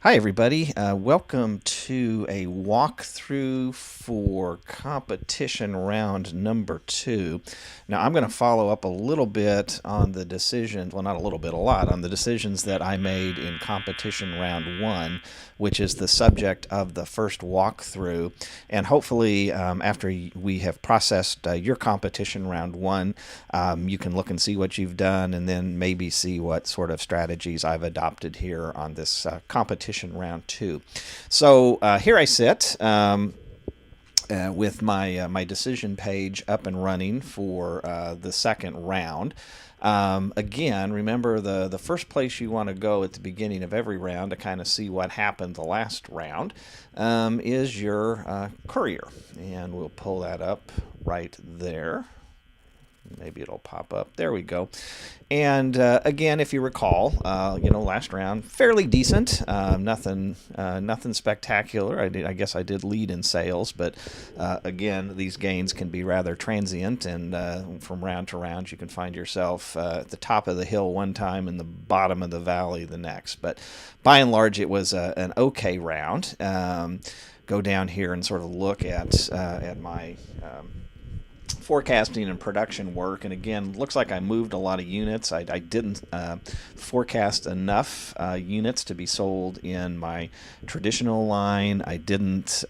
Hi, everybody. Welcome to a walkthrough for competition round number 2. Now, I'm going to follow up a little bit on the decisions, well, not a little bit, a lot, on the decisions that I made in competition round 1, which is the subject of the first walkthrough. And hopefully, after we have processed your competition round 1, you can look and see what you've done and then maybe see what sort of strategies I've adopted here on this competition round 2. So here I sit with my decision page up and running for the second round. Again, remember the first place you want to go at the beginning of every round to kind of see what happened the last round is your courier. And we'll pull that up right there. Maybe it'll pop up. There we go. And again, if you recall, last round fairly decent. Nothing spectacular. I guess I did lead in sales, but again, these gains can be rather transient, and from round to round, you can find yourself at the top of the hill one time and the bottom of the valley the next. But by and large, it was an okay round. Go down here and sort of look at my forecasting and production work. And again, looks like I moved a lot of units. I didn't forecast enough units to be sold in my traditional line. I didn't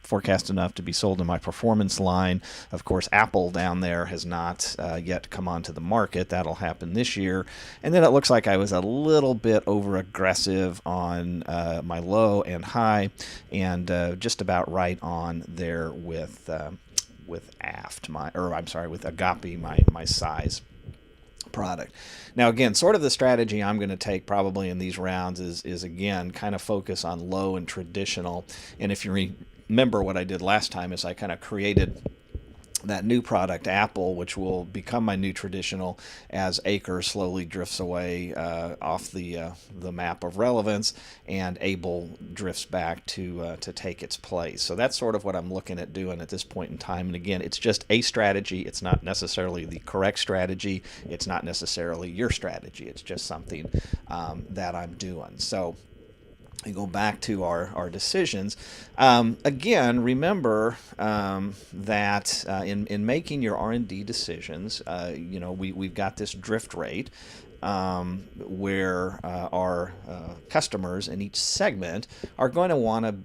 forecast enough to be sold in my performance line. Of course, Apple down there has not yet come onto the market. That'll happen this year. And then it looks like I was a little bit over aggressive on my low and high, and just about right on there with Aft, with Agape, my size product. Now, again, sort of the strategy I'm going to take probably in these rounds is again kind of focus on low and traditional. And if you remember what I did last time is I kind of created that new product, Apple, which will become my new traditional as Acre slowly drifts away off the map of relevance, and Able drifts back to take its place. So that's sort of what I'm looking at doing at this point in time. And again, it's just a strategy. It's not necessarily the correct strategy. It's not necessarily your strategy. It's just something that I'm doing. So we go back to our decisions. Again, remember that in making your R&D decisions, we've got this drift rate where our customers in each segment are going to want to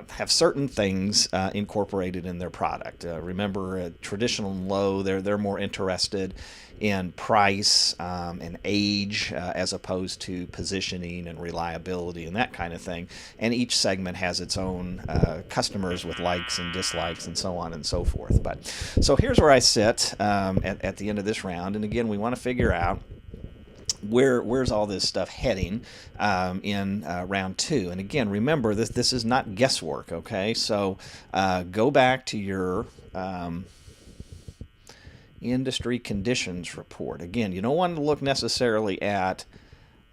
have certain things incorporated in their product. Remember, traditional and low, they're more interested in price and age as opposed to positioning and reliability and that kind of thing. And each segment has its own customers with likes and dislikes and so on and so forth. But so here's where I sit at the end of this round. And again, we want to figure out where's all this stuff heading in round 2. And again, remember, this is not guesswork, okay? So go back to your industry conditions report. Again, you don't want to look necessarily at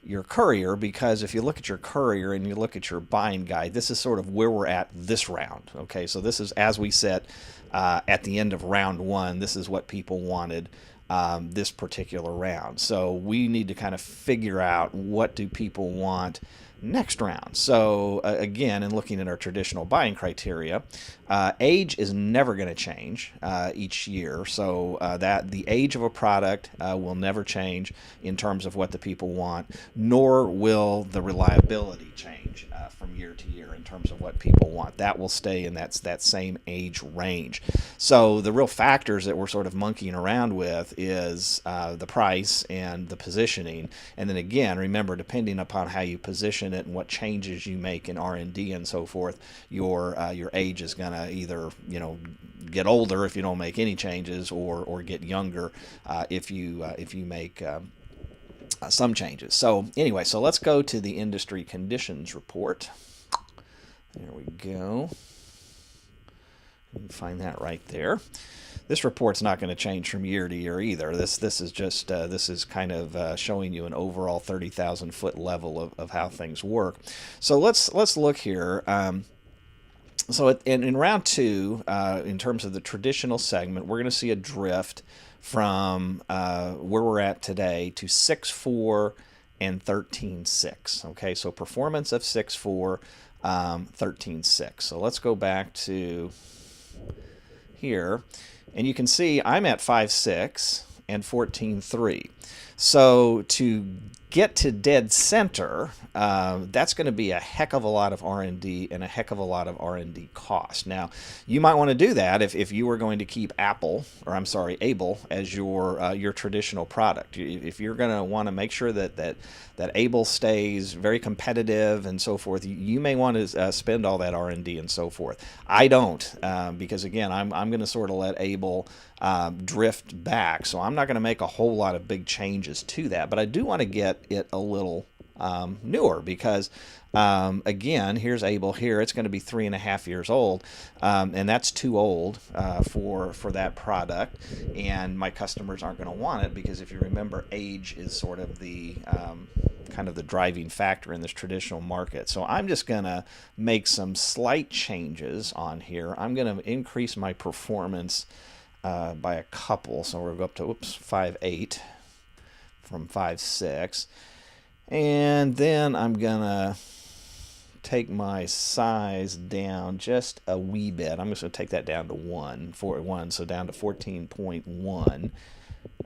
your courier, because if you look at your courier and you look at your buying guide, this is sort of where we're at this round, okay? So this is as we set at the end of round 1. This is what people wanted this particular round. So we need to kind of figure out what do people want next round. So again, in looking at our traditional buying criteria, age is never going to change each year. So that the age of a product will never change in terms of what the people want, nor will the reliability change from year to year in terms of what people want. That will stay in that same age range. So the real factors that we're sort of monkeying around with is the price and the positioning. And then again, remember, depending upon how you position it and what changes you make in R&D and so forth, your age is going to either get older if you don't make any changes, or get younger if you make some changes. So anyway, so let's go to the industry conditions report. There we go. You can find that right there. This report's not going to change from year to year either. This is just this is kind of showing you an overall 30,000 foot level of how things work. So let's look here. So in round 2, in terms of the traditional segment, we're going to see a drift from where we're at today to 6.4 and 13.6. Okay, so performance of 6.4, 13.6. So let's go back to here, and you can see I'm at 5.6 and 14.3. So to get to dead center, that's going to be a heck of a lot of R&D and a heck of a lot of R&D cost. Now, you might want to do that if you were going to keep Able as your traditional product. If you're going to want to make sure that Able stays very competitive and so forth, you may want to spend all that R&D and so forth. I don't, because again, I'm going to sort of let Able drift back, so I'm not going to make a whole lot of big changes to that, but I do want to get it a little newer, because again, here's Able here. It's going to be 3.5 years old, and that's too old for that product, and my customers aren't going to want it, because if you remember, age is sort of the kind of the driving factor in this traditional market. So I'm just going to make some slight changes on here. I'm going to increase my performance by a couple, so we'll go up to 5.8 from 5.6, and then I'm gonna take my size down just a wee bit. I'm just gonna take that down to 1, so down to 14.1.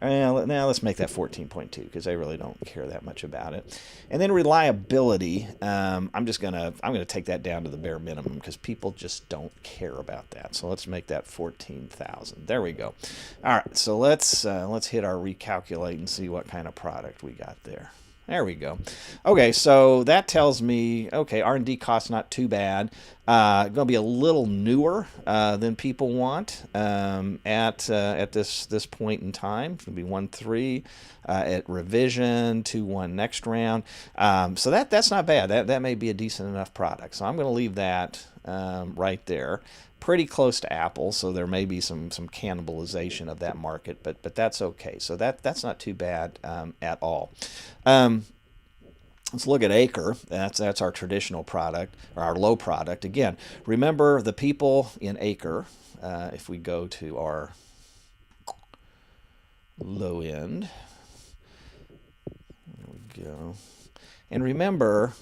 Now let's make that 14.2, because I really don't care that much about it. And then reliability, I'm gonna take that down to the bare minimum, because people just don't care about that. So let's make that 14,000. There we go. All right, so let's hit our recalculate and see what kind of product we got there. There we go. Okay, so that tells me, okay, R&D costs not too bad. Going to be a little newer than people want at this point in time. It's going to be 1.3 at revision, 2.1 next round. So that's not bad. That may be a decent enough product. So I'm going to leave that right there. Pretty close to Apple, so there may be some cannibalization of that market, but that's okay. So that's not too bad at all. Let's look at Acre. That's our traditional product, or our low product. Again, remember the people in Acre. If we go to our low end, there we go. And remember,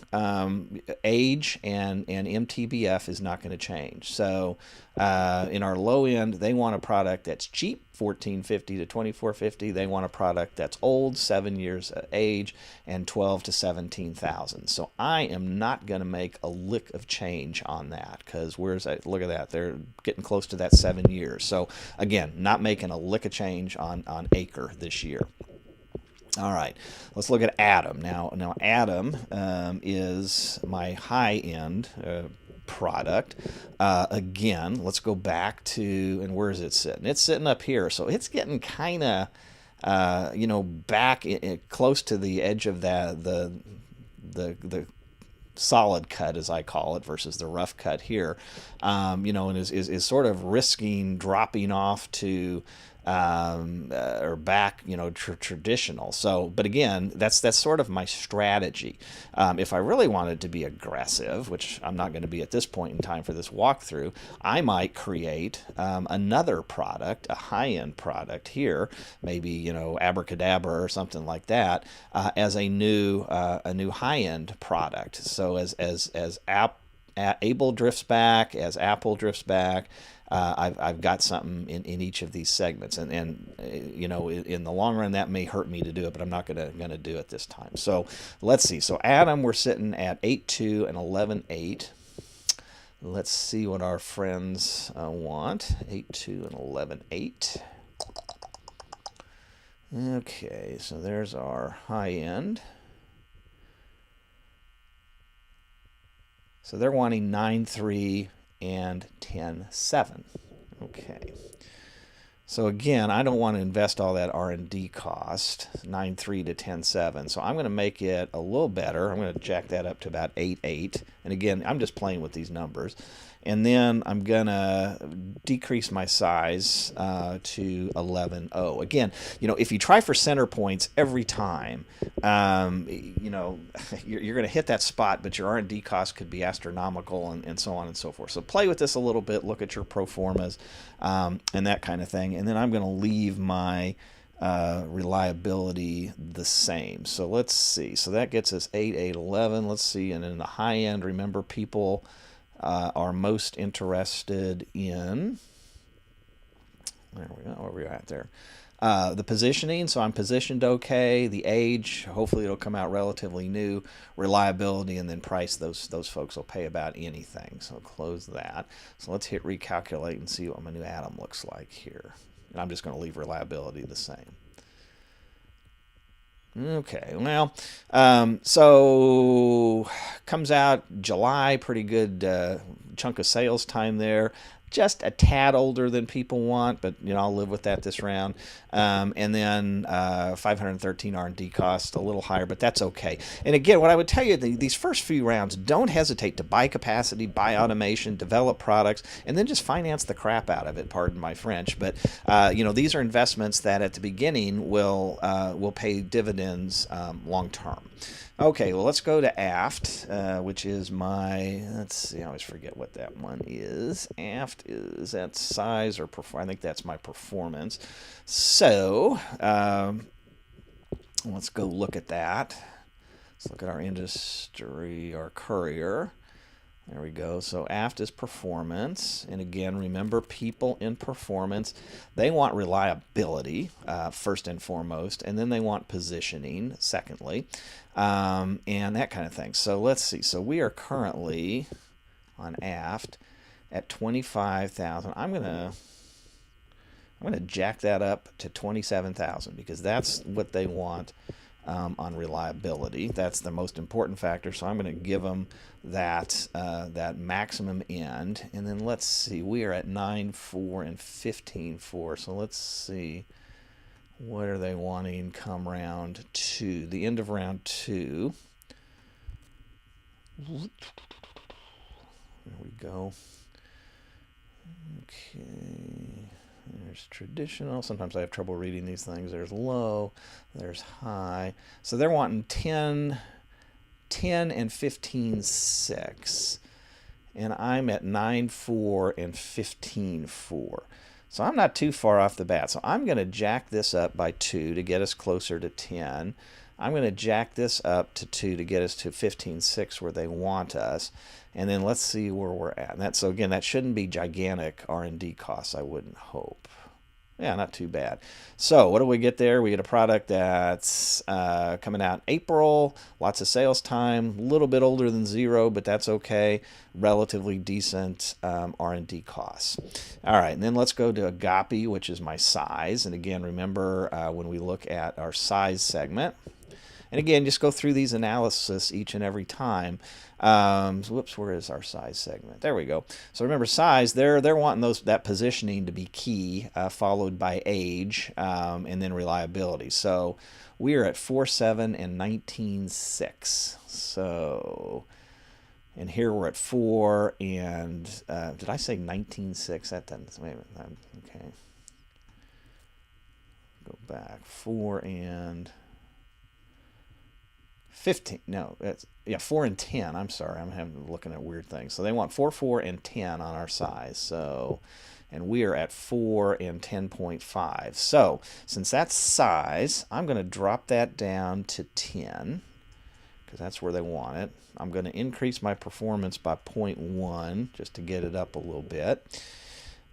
age and MTBF is not going to change. So in our low end, they want a product that's cheap, $1,450 to $2,450. They want a product that's old, 7 years of age, and $12,000 to $17,000. So I am not going to make a lick of change on that, because where's that? Look at that. They're getting close to that 7 years. So again, not making a lick of change on Acre this year. All right, let's look at Atom. Now Atom is my high-end product. Again, let's go back to, and where is it sitting? It's sitting up here, so it's getting kind of, back close to the edge of the solid cut, as I call it, versus the rough cut here. And is sort of risking dropping off to or back, traditional. So, but again, that's sort of my strategy. If I really wanted to be aggressive, which I'm not going to be at this point in time for this walkthrough, I might create another product, a high-end product here, maybe Abracadabra or something like that, as a new high-end product. So as Able drifts back, as Apple drifts back, I've got something in each of these segments, and in the long run that may hurt me to do it, but I'm not gonna do it this time. So let's see. So Atom, we're sitting at 8.2 and 11.8. Let's see what our friends want. 8.2 and 11.8. Okay, so there's our high end. So they're wanting 9.3 and 10.7. Okay. So again, I don't want to invest all that R&D cost, 9.3 to 10.7. So I'm going to make it a little better. I'm going to jack that up to about 8.8. And again, I'm just playing with these numbers. And then I'm going to decrease my size to 11.0. Again, if you try for center points every time, you're going to hit that spot, but your R&D cost could be astronomical and so on and so forth. So play with this a little bit, look at your pro formas and that kind of thing. And then I'm going to leave my reliability the same. So let's see. So that gets us 8, 8, 11. Let's see. And in the high end, remember, people are most interested in, there we go, where we at there. The positioning, so I'm positioned okay. The age, hopefully it'll come out relatively new. Reliability, and then price, those folks will pay about anything. So close that. So let's hit recalculate and see what my new atom looks like here. And I'm just going to leave reliability the same. Okay, well, so comes out July, pretty good chunk of sales time there. Just a tad older than people want, but I'll live with that this round. And then 513 R&D cost, a little higher, but that's okay. And again, what I would tell you, these first few rounds, don't hesitate to buy capacity, buy automation, develop products, and then just finance the crap out of it. Pardon my French, but these are investments that at the beginning will pay dividends long term. Okay, well, let's go to aft, which is let's see, I always forget what that one is. Aft is that size or I think that's my performance. So let's go look at that. Let's look at our industry, our courier. There we go. So aft is performance. And again, remember, people in performance, they want reliability first and foremost, and then they want positioning secondly, and that kind of thing. So let's see. So we are currently on aft at 25,000. I'm gonna jack that up to 27,000 because that's what they want on reliability. That's the most important factor. So I'm going to give them that maximum end. And then let's see, we are at 9.4 and 15.4. So let's see, what are they wanting come round 2? The end of round 2. There we go. Okay. There's traditional. Sometimes I have trouble reading these things. There's low. There's high. So they're wanting 10 and 15.6. And I'm at 9.4 and 15.4. So I'm not too far off the bat. So I'm going to jack this up by 2 to get us closer to 10. I'm going to jack this up to 2 to get us to 15.6 where they want us. And then let's see where we're at. So again, that shouldn't be gigantic R&D costs, I wouldn't hope. Yeah, not too bad. So what do we get there? We get a product that's coming out in April, lots of sales time, a little bit older than 0, but that's okay. Relatively decent R&D costs. All right, and then let's go to Agape, which is my size. And again, remember when we look at our size segment, and again, just go through these analysis each and every time. Whoops, where is our size segment? There we go. So remember, size, they're wanting that positioning to be key, followed by age, and then reliability. So we are at 4.7 and 19.6. So, and here we're at 4 and, did I say 19.6? That doesn't, wait a minute, okay. Go back, 4 and 15. No, that's 4 and 10. I'm sorry, I'm looking at weird things. So they want 4, 4, and 10 on our size. So, and we are at 4 and 10.5. So since that's size, I'm going to drop that down to 10 because that's where they want it. I'm going to increase my performance by 0.1 just to get it up a little bit.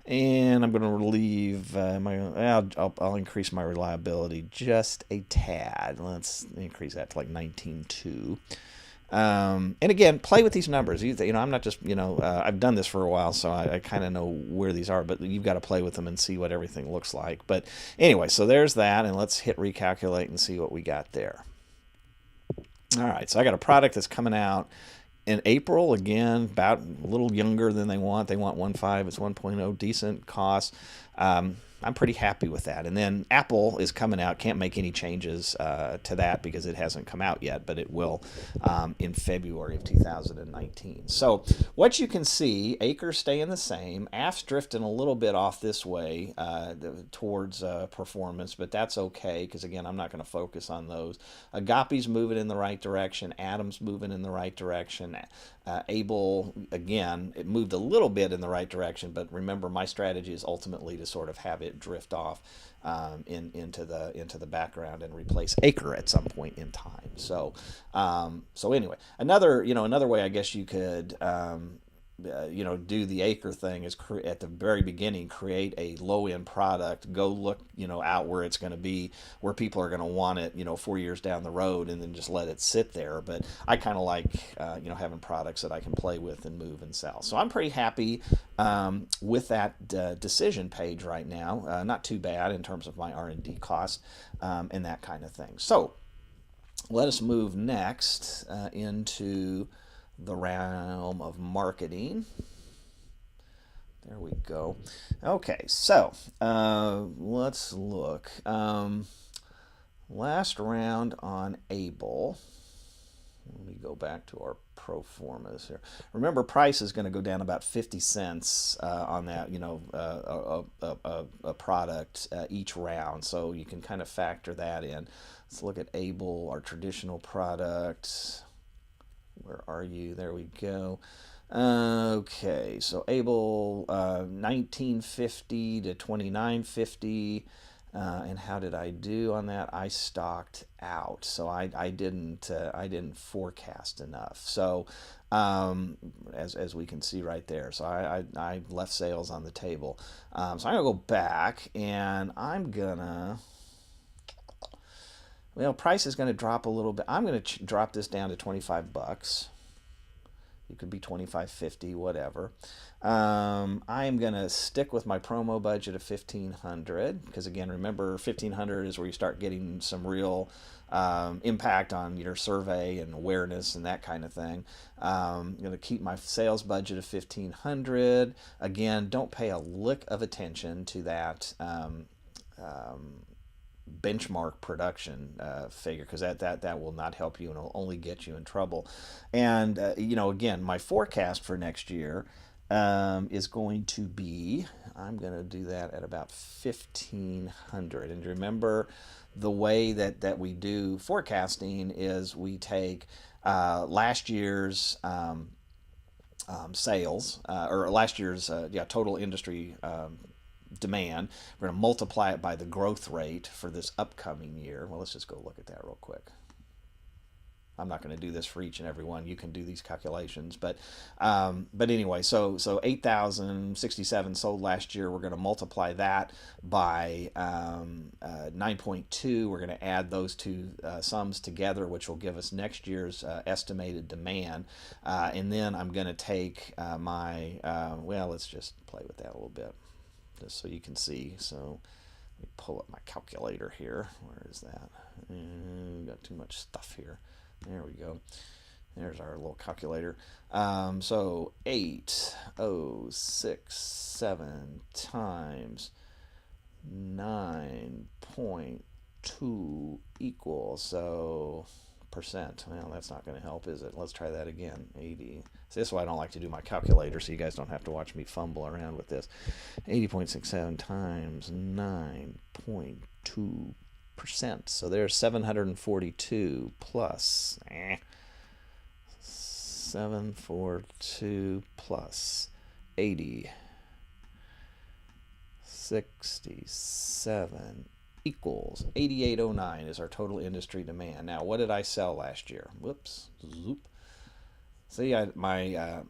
And I'm going to leave I'll increase my reliability just a tad. Let's increase that to like 19.2. And again, play with these numbers. I'm not just, I've done this for a while, so I kind of know where these are, but you've got to play with them and see what everything looks like. But anyway, so there's that, and let's hit recalculate and see what we got there. All right, so I got a product that's coming out in April, again, about a little younger than they want. They want 1.5. It's 1.0, decent cost. I'm pretty happy with that. And then Apple is coming out. Can't make any changes to that because it hasn't come out yet, but it will in February of 2019. So what you can see, acres staying the same. Aft's drifting a little bit off this way towards performance, but that's okay because, again, I'm not going to focus on those. Agape's moving in the right direction. Atom's moving in the right direction. Able, again, it moved a little bit in the right direction, but remember, my strategy is ultimately to sort of have it it drift off into the background and replace acre at some point in time. So anyway, another way I guess you could do the acre thing is at the very beginning create a low end product, go look out where it's going to be, where people are going to want it 4 years down the road, and then just let it sit there. But I kind of like having products that I can play with and move and sell. So I'm pretty happy with that decision page right now. Not too bad in terms of my R&D cost and that kind of thing. So let us move next into the realm of marketing. There we go. Okay, so let's look. Last round on Able. Let me go back to our pro formas here. Remember, price is going to go down about 50 cents on that, a product each round. So you can kind of factor that in. Let's look at Able, our traditional product. Where are you? There we go. Okay, so Able 1950 to 2950. And how did I do on that? I stocked out, so I didn't forecast enough. So as we can see right there, so I left sales on the table. So I'm gonna go back, and I'm gonna. Well, price is going to drop a little bit. I'm going to drop this down to $25. It could be $25.50, whatever. I am going to stick with my promo budget of $1,500 because, again, remember, $1,500 is where you start getting some real impact on your survey and awareness and that kind of thing. I'm going to keep my sales budget of $1,500. Again, don't pay a lick of attention to that benchmark production figure, because that will not help you and will only get you in trouble. And again, my forecast for next year is going to be, I'm going to do that at about 1,500. And remember, the way that we do forecasting is we take last year's sales or last year's total industry demand. We're going to multiply it by the growth rate for this upcoming year. Well, let's just go look at that real quick. I'm not going to do this for each and every one. You can do these calculations, but anyway, so 8,067 sold last year. We're going to multiply that by 9.2. We're going to add those two sums together, which will give us next year's estimated demand. And then I'm going to take let's just play with that a little bit, just so you can see. So let me pull up my calculator here. Where is that? Got too much stuff here. There we go. There's our little calculator. So 8,067 times 9.2 equals, so percent. Well, that's not going to help, is it? Let's try that again. 80. So this is why I don't like to do my calculator, so you guys don't have to watch me fumble around with this. 80.67 times 9.2%. So there's 742 plus 742 plus 80, 67 equals 8809 is our total industry demand. Now, what did I sell last year? Whoops. Zoop. See, my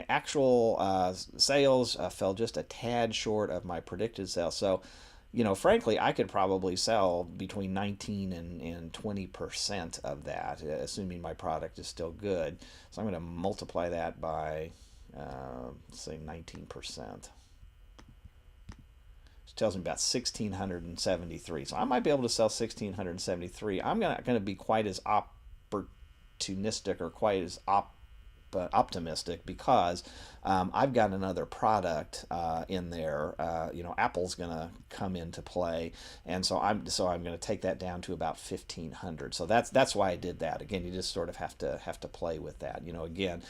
actual sales fell just a tad short of my predicted sales. So, frankly, I could probably sell between 19 and 20% of that, assuming my product is still good. So I'm going to multiply that by, say, 19%. Which tells me about 1,673. So I might be able to sell 1,673. I'm not going to be quite as opportunistic or quite as optimistic because I've got another product in there. Apple's going to come into play, and so I'm going to take that down to about 1,500. So that's why I did that. Again, you just sort of have to play with that. Again,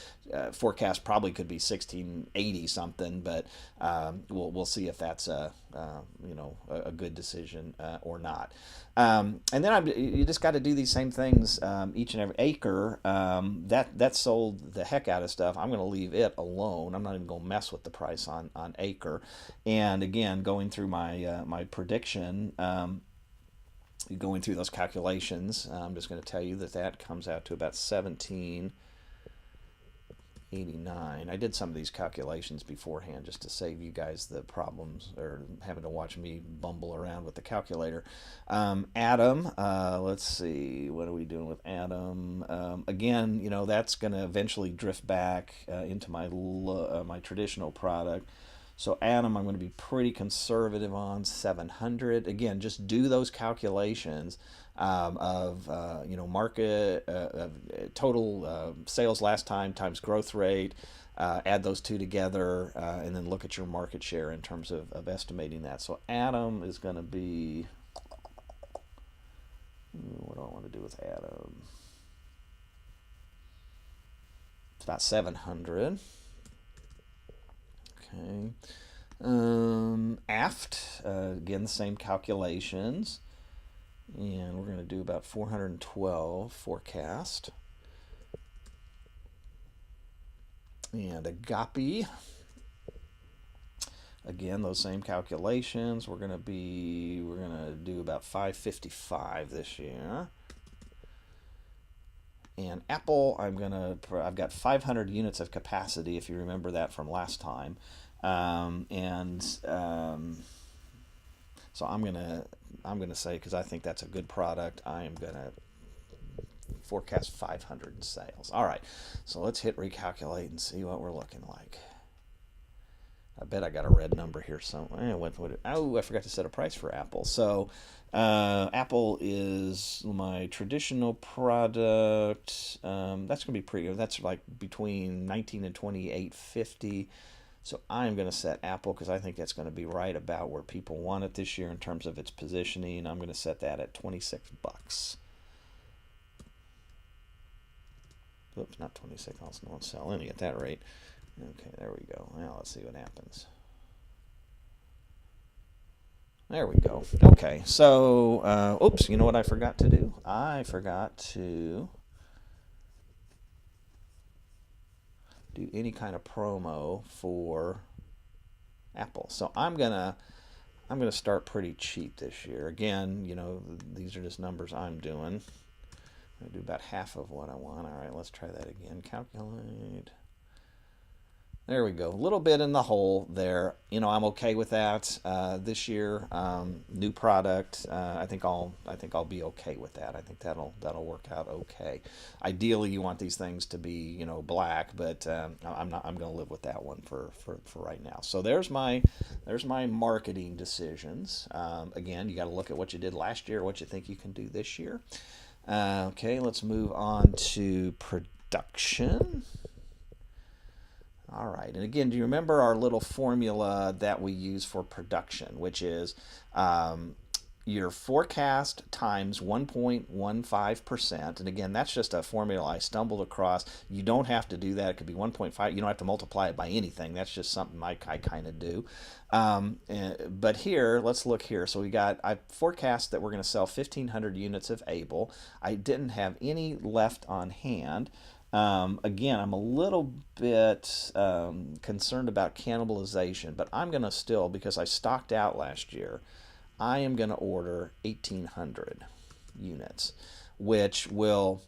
forecast probably could be 1,680 something, but we'll see if that's a good decision or not. And then you just got to do these same things each and every acre. That sold the heck out of stuff. I'm going to leave it alone. I'm not even going to mess with the price on acre. And again, going through my my prediction, going through those calculations, I'm just going to tell you that that comes out to about 1789. I did some of these calculations beforehand just to save you guys the problems or having to watch me bumble around with the calculator. Atom, let's see, what are we doing with Atom? Again, you know, that's going to eventually drift back into my my traditional product. So Atom, I'm going to be pretty conservative on 700. Again, just do those calculations of you know, market total sales last time times growth rate. Add those two together, and then look at your market share in terms of estimating that. So Atom is going to be, what do I want to do with Atom? It's about 700. Okay. Aft, again, the same calculations. And we're going to do about 412 forecast. And Agape, again, those same calculations. We're going to do about 555 this year. And Apple, I've got 500 units of capacity, if you remember that from last time. So I'm gonna say, because I think that's a good product, I am gonna forecast 500 in sales. All right, so let's hit recalculate and see what we're looking like. I bet I got a red number here somewhere. Oh, I forgot to set a price for Apple. So Apple is my traditional product. That's going to be pretty good. That's like between 19 and 28.50. So I'm going to set Apple because I think that's going to be right about where people want it this year in terms of its positioning. I'm going to set that at 26 bucks. Oops, not 26. I won't sell any at that rate. Okay, there we go. Now let's see what happens. There we go. Okay, so, oops, you know what I forgot to do? I forgot to do any kind of promo for Apple. So I'm gonna start pretty cheap this year. Again, you know, these are just numbers I'm doing. I'm gonna do about half of what I want. All right, let's try that again. Calculate. There we go. A little bit in the hole there. You know, I'm okay with that this year. New product. I think I'll be okay with that. I think that'll work out okay. Ideally, you want these things to be, you know, black, but I'm going to live with that one for right now. So there's my marketing decisions. Again, you got to look at what you did last year, what you think you can do this year. Okay, let's move on to production. All right, and again, do you remember our little formula that we use for production, which is your forecast times 1.15%. And again, that's just a formula I stumbled across. You don't have to do that. It could be 1.5. You don't have to multiply it by anything. That's just something I kind of do. But here, let's look here. So I forecast that we're going to sell 1,500 units of Able. I didn't have any left on hand. Again, I'm a little bit concerned about cannibalization, but I'm going to still, because I stocked out last year, I am going to order 1,800 units, which will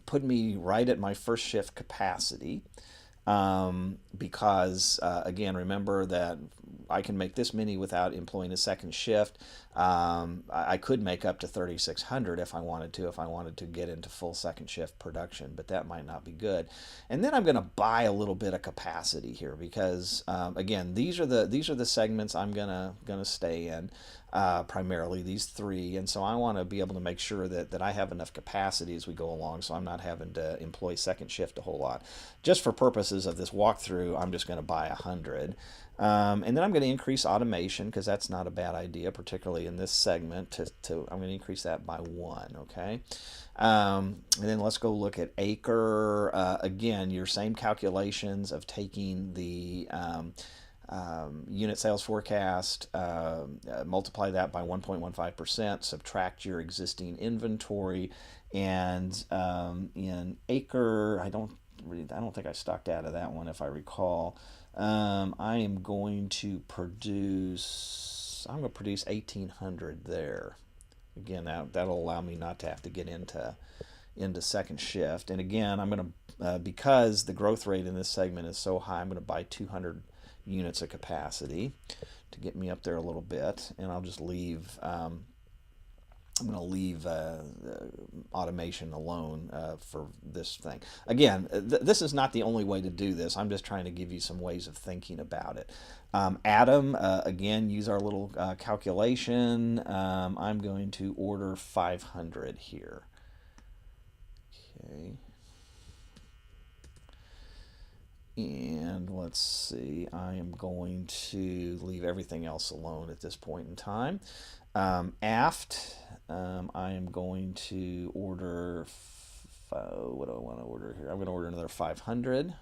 put me right at my first shift capacity. Because again, remember that I can make this many without employing a second shift. I could make up to 3,600 if I wanted to get into full second shift production, but that might not be good. And then I'm going to buy a little bit of capacity here because again, these are the segments I'm gonna stay in. Primarily these three, and so I want to be able to make sure that I have enough capacity as we go along, so I'm not having to employ second shift a whole lot. Just for purposes of this walkthrough, I'm just going to buy 100, and then I'm going to increase automation because that's not a bad idea, particularly in this segment. I'm going to increase that by 1. Okay, and then let's go look at acre. Again, your same calculations of taking the unit sales forecast, multiply that by 1.15%, subtract your existing inventory, and in acre, I don't think I stocked out of that one if I recall. I am going to produce. I'm going to produce 1,800 there. Again, that'll allow me not to have to get into second shift. And again, I'm going to because the growth rate in this segment is so high, I'm going to buy 200 units of capacity to get me up there a little bit, and I'll just leave. I'm going to leave automation alone for this thing. Again, this is not the only way to do this. I'm just trying to give you some ways of thinking about it. Adam, again, use our little calculation. I'm going to order 500 here. Okay. And let's see, I am going to leave everything else alone at this point in time. Aft, I am going to order, what do I want to order here? I'm going to order another 500.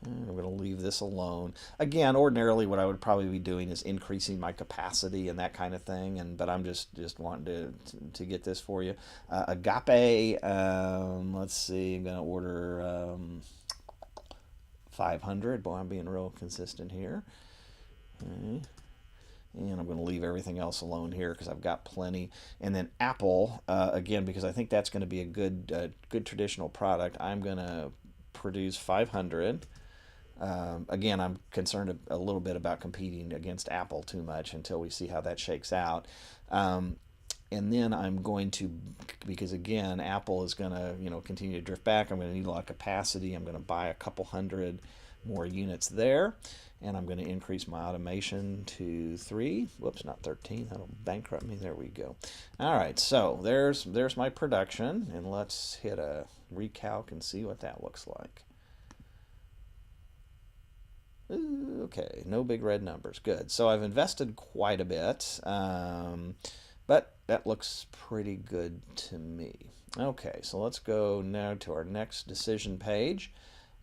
I'm going to leave this alone. Again, ordinarily what I would probably be doing is increasing my capacity and that kind of thing, but I'm just wanting to get this for you. Agape, let's see, I'm going to order 500. Boy, I'm being real consistent here. Okay. And I'm going to leave everything else alone here because I've got plenty. And then Apple, again, because I think that's going to be a good traditional product, I'm going to produce 500. Again, I'm concerned a little bit about competing against Apple too much until we see how that shakes out. And then I'm going to, because again, Apple is going to continue to drift back. I'm going to need a lot of capacity. I'm going to buy a couple hundred more units there, and I'm going to increase my automation to 3. Whoops, not 13. That'll bankrupt me. There we go. All right, so there's my production, and let's hit a recalc and see what that looks like. Okay, no big red numbers. Good. So I've invested quite a bit, but that looks pretty good to me. Okay, so let's go now to our next decision page,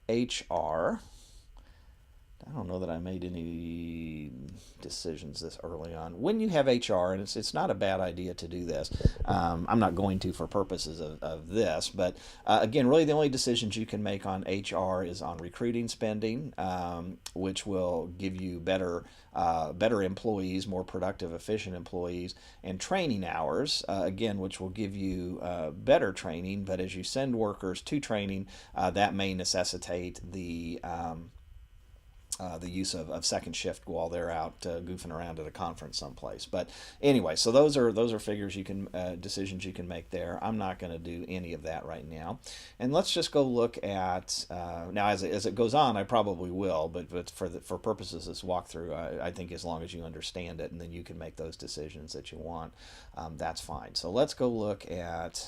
HR. I don't know that I made any decisions this early on. When you have HR, and it's not a bad idea to do this, I'm not going to for purposes of this, but again, really the only decisions you can make on HR is on recruiting spending, which will give you better employees, more productive, efficient employees, and training hours, again, which will give you better training, but as you send workers to training, that may necessitate the use of second shift while they're out goofing around at a conference someplace. But anyway, so those are figures you can decisions you can make there. I'm not going to do any of that right now. And let's just go look at now as it goes on. I probably will, but for purposes of this walkthrough, I think as long as you understand it and then you can make those decisions that you want, that's fine. So let's go look at.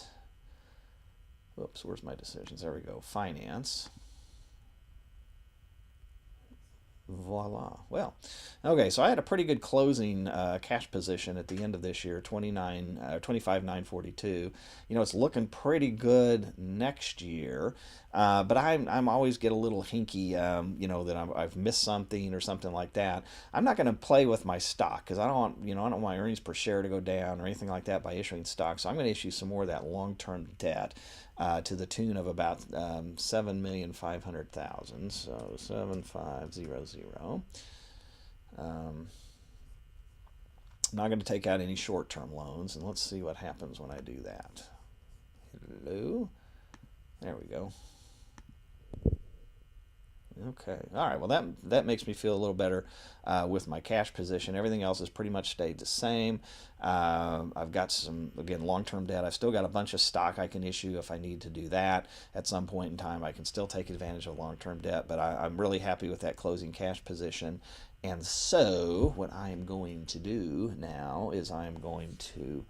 Whoops, where's my decisions? There we go. Finance. Voila. Well, okay, so I had a pretty good closing cash position at the end of this year, 25,942. It's looking pretty good next year, but I'm always get a little hinky, that I've missed something or something like that. I'm not going to play with my stock because I don't want my earnings per share to go down or anything like that by issuing stock. So I'm going to issue some more of that long-term debt. To the tune of about 7,500,000. So 7,500. Not going to take out any short-term loans, and let's see what happens when I do that. Hello, there we go. Okay. All right. Well, that makes me feel a little better with my cash position. Everything else has pretty much stayed the same. I've got some, again, long-term debt. I've still got a bunch of stock I can issue if I need to do that at some point in time. I can still take advantage of long-term debt, but I'm really happy with that closing cash position. And so what I am going to do now is I am going to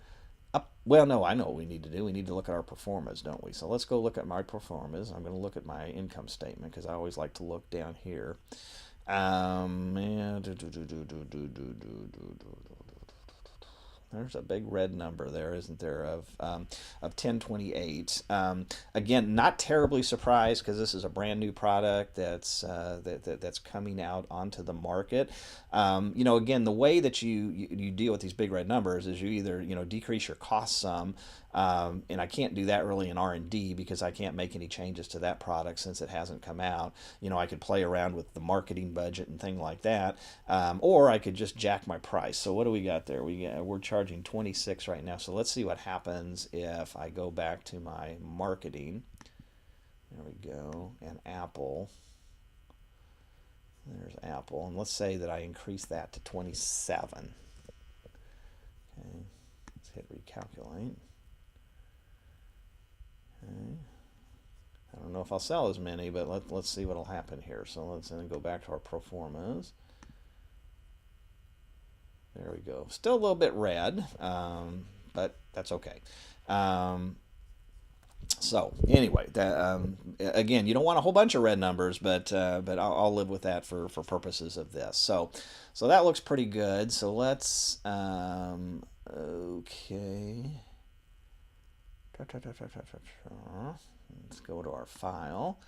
well, no, I know what we need to do. We need to look at our performance, don't we? So let's go look at my performance. I'm going to look at my income statement because I always like to look down here. There's a big red number there, isn't there, of 1028. Again, not terribly surprised because this is a brand new product that's coming out onto the market. Again, the way that you deal with these big red numbers is you either decrease your cost some, and I can't do that really in R&D because I can't make any changes to that product since it hasn't come out. I could play around with the marketing budget and thing like that, or I could just jack my price. So what do we got there? We're charging 26 right now. So let's see what happens if I go back to my marketing. There we go, and Apple. There's Apple, and let's say that I increase that to 27. Okay, let's hit recalculate. Okay. I don't know if I'll sell as many, but let's see what'll happen here. So let's then go back to our pro formas. There we go. Still a little bit red, but that's okay. So anyway, again, you don't want a whole bunch of red numbers, but I'll live with that for purposes of this. So that looks pretty good. So let's okay. Let's go to our file.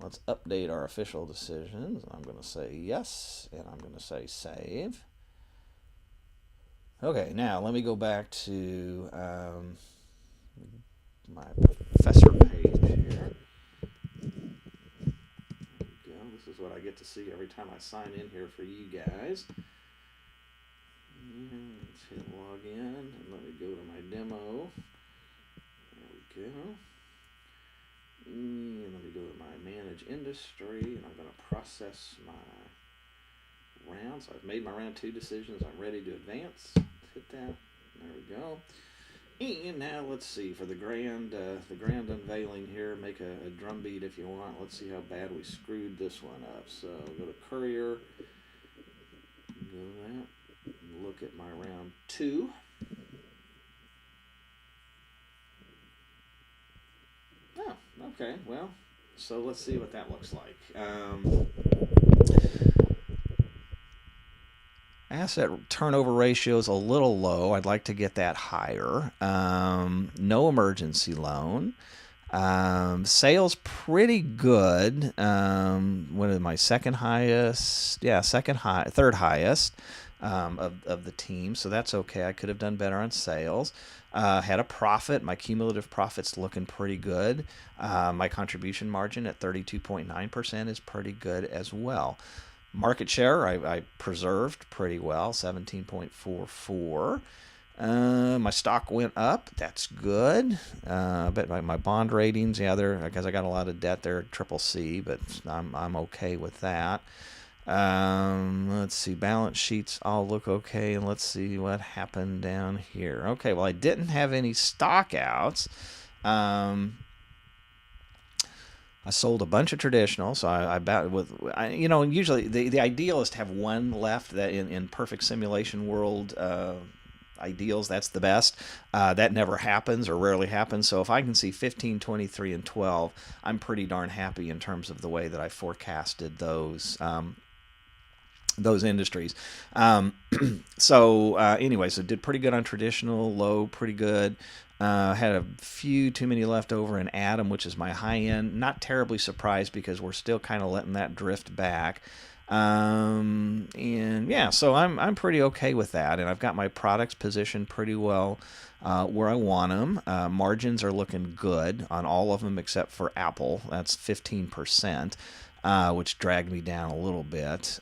Let's update our official decisions. I'm going to say yes, and I'm going to say save. Okay, now let me go back to my professor page here. There we go. This is what I get to see every time I sign in here for you guys. And let's hit log in, and let me go to my demo. There we go. And let me go to my manage industry, and I'm going to process my round. So I've made my round 2 decisions. I'm ready to advance. Let's hit that. There we go. And now let's see for the grand unveiling here. Make a drum beat if you want. Let's see how bad we screwed this one up. So go to Courier. Go to that. Look at my round 2. Oh, okay. Well, so let's see what that looks like. Asset turnover ratio is a little low. I'd like to get that higher. No emergency loan. Sales pretty good. What is my second highest? Yeah, third highest of the team. So that's okay. I could have done better on sales. Had a profit. My cumulative profit's looking pretty good. My contribution margin at 32.9% is pretty good as well. Market share, I preserved pretty well, 17.44. My stock went up. That's good. But my bond ratings, yeah, because I got a lot of debt, they're CCC, but I'm okay with that. Let's see, balance sheets all look okay, and let's see what happened down here. Okay, well, I didn't have any stock outs. I sold a bunch of traditional, so usually the ideal is to have one left. That in perfect simulation world ideals, that's the best. That never happens or rarely happens. So if I can see 15, 23, and 12, I'm pretty darn happy in terms of the way that I forecasted those industries. So did pretty good on traditional, low pretty good. Had a few too many left over in Atom, which is my high end. Not terribly surprised because we're still kind of letting that drift back. And yeah, so I'm pretty okay with that, and I've got my products positioned pretty well where I want them. Margins are looking good on all of them except for Apple. That's 15%, which dragged me down a little bit.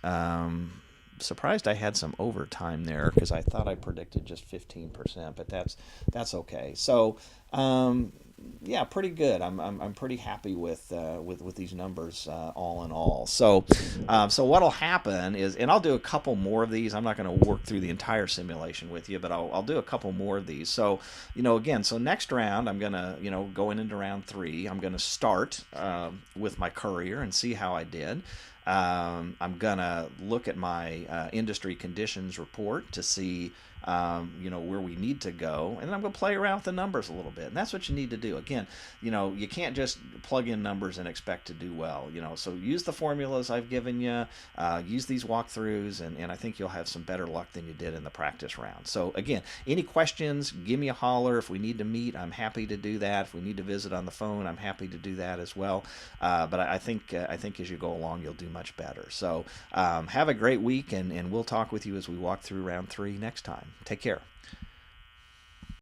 Surprised I had some overtime there because I thought I predicted just 15%, but that's okay. So yeah, pretty good. I'm pretty happy with these numbers all in all. So what'll happen is, and I'll do a couple more of these. I'm not going to work through the entire simulation with you, but I'll do a couple more of these. So again, so next round I'm gonna going into round 3. I'm gonna start with my Courier and see how I did. I'm gonna look at my industry conditions report to see where we need to go, and I'm going to play around with the numbers a little bit. And that's what you need to do. Again, you can't just plug in numbers and expect to do well. So use the formulas I've given you, use these walkthroughs, and I think you'll have some better luck than you did in the practice round. So again, any questions, give me a holler. If we need to meet, I'm happy to do that. If we need to visit on the phone, I'm happy to do that as well. But I think as you go along, you'll do much better. So have a great week, and we'll talk with you as we walk through round 3 next time. Take care.